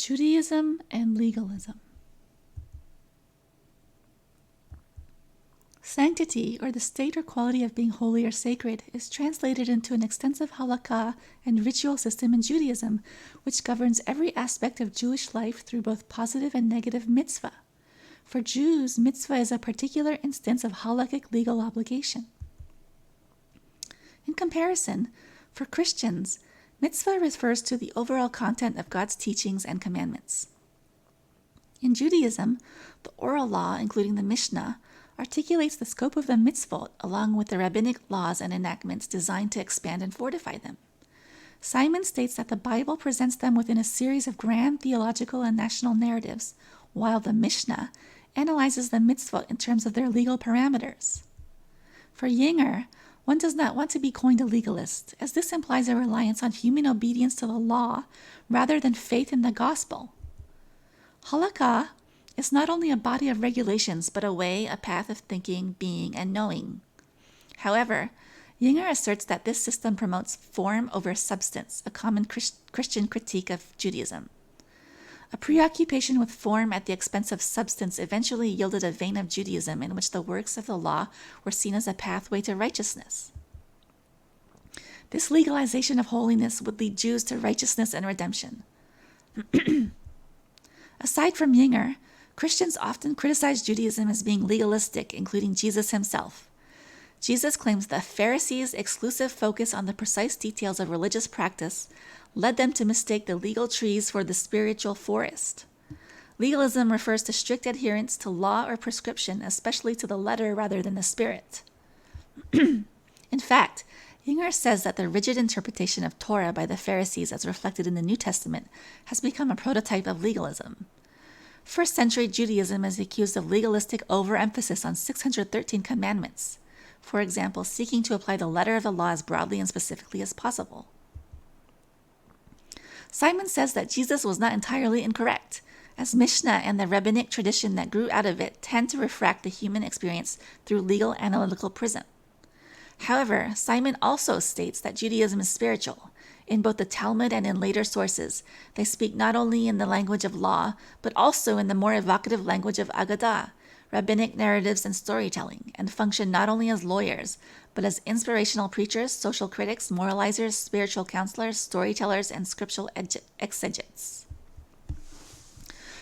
Judaism and Legalism. Sanctity, or the state or quality of being holy or sacred, is translated into an extensive halakha and ritual system in Judaism, which governs every aspect of Jewish life through both positive and negative mitzvah. For Jews, mitzvah is a particular instance of halakhic legal obligation. In comparison, for Christians, mitzvah refers to the overall content of God's teachings and commandments. In Judaism, the oral law, including the Mishnah, articulates the scope of the mitzvot along with the rabbinic laws and enactments designed to expand and fortify them. Simon states that the Bible presents them within a series of grand theological and national narratives, while the Mishnah analyzes the mitzvot in terms of their legal parameters. For Yinger, one does not want to be coined a legalist, as this implies a reliance on human obedience to the law rather than faith in the gospel. Halakha is not only a body of regulations, but a way, a path of thinking, being, and knowing. However, Yinger asserts that this system promotes form over substance, a common Christian critique of Judaism. A preoccupation with form at the expense of substance eventually yielded a vein of Judaism in which the works of the law were seen as a pathway to righteousness. This legalization of holiness would lead Jews to righteousness and redemption. Aside from Yinger, Christians often criticize Judaism as being legalistic, including Jesus himself. Jesus claims the Pharisees' exclusive focus on the precise details of religious practice led them to mistake the legal trees for the spiritual forest. Legalism refers to strict adherence to law or prescription, especially to the letter rather than the spirit. In fact, Yinger says that the rigid interpretation of Torah by the Pharisees as reflected in the New Testament has become a prototype of legalism. First-century Judaism is accused of legalistic overemphasis on 613 commandments, for example, seeking to apply the letter of the law as broadly and specifically as possible. Simon says that Jesus was not entirely incorrect, as Mishnah and the rabbinic tradition that grew out of it tend to refract the human experience through legal analytical prism. However, Simon also states that Judaism is spiritual. In both the Talmud and in later sources, they speak not only in the language of law, but also in the more evocative language of Agadah, rabbinic narratives and storytelling, and function not only as lawyers, but as inspirational preachers, social critics, moralizers, spiritual counselors, storytellers, and scriptural exegetes.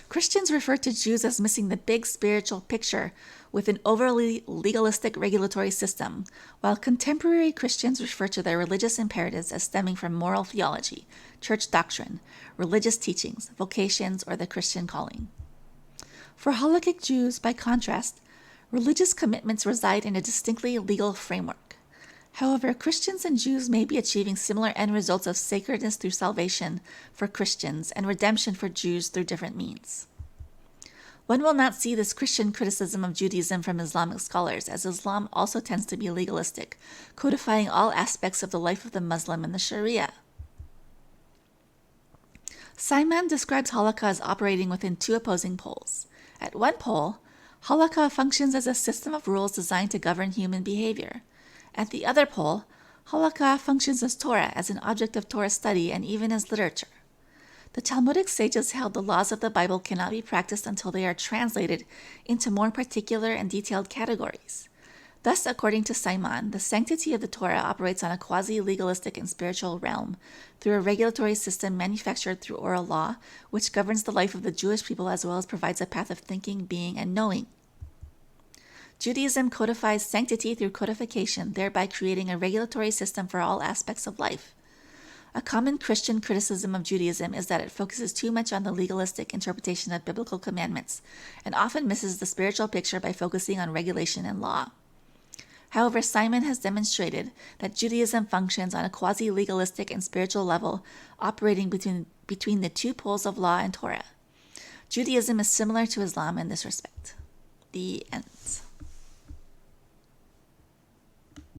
Christians refer to Jews as missing the big spiritual picture with an overly legalistic regulatory system, while contemporary Christians refer to their religious imperatives as stemming from moral theology, church doctrine, religious teachings, vocations, or the Christian calling. For halakhic Jews, by contrast, religious commitments reside in a distinctly legal framework. However, Christians and Jews may be achieving similar end results of sacredness through salvation for Christians and redemption for Jews through different means. One will not see this Christian criticism of Judaism from Islamic scholars, as Islam also tends to be legalistic, codifying all aspects of the life of the Muslim in the Sharia. Simon describes halakha as operating within two opposing poles. At one pole, halakha functions as a system of rules designed to govern human behavior. At the other pole, halakha functions as Torah, as an object of Torah study and even as literature. The Talmudic sages held the laws of the Bible cannot be practiced until they are translated into more particular and detailed categories. Thus, according to Simon, the sanctity of the Torah operates on a quasi-legalistic and spiritual realm through a regulatory system manufactured through oral law, which governs the life of the Jewish people as well as provides a path of thinking, being, and knowing. Judaism codifies sanctity through codification, thereby creating a regulatory system for all aspects of life. A common Christian criticism of Judaism is that it focuses too much on the legalistic interpretation of biblical commandments and often misses the spiritual picture by focusing on regulation and law. However, Simon has demonstrated that Judaism functions on a quasi-legalistic and spiritual level, operating between the two poles of law and Torah. Judaism is similar to Islam in this respect. The end.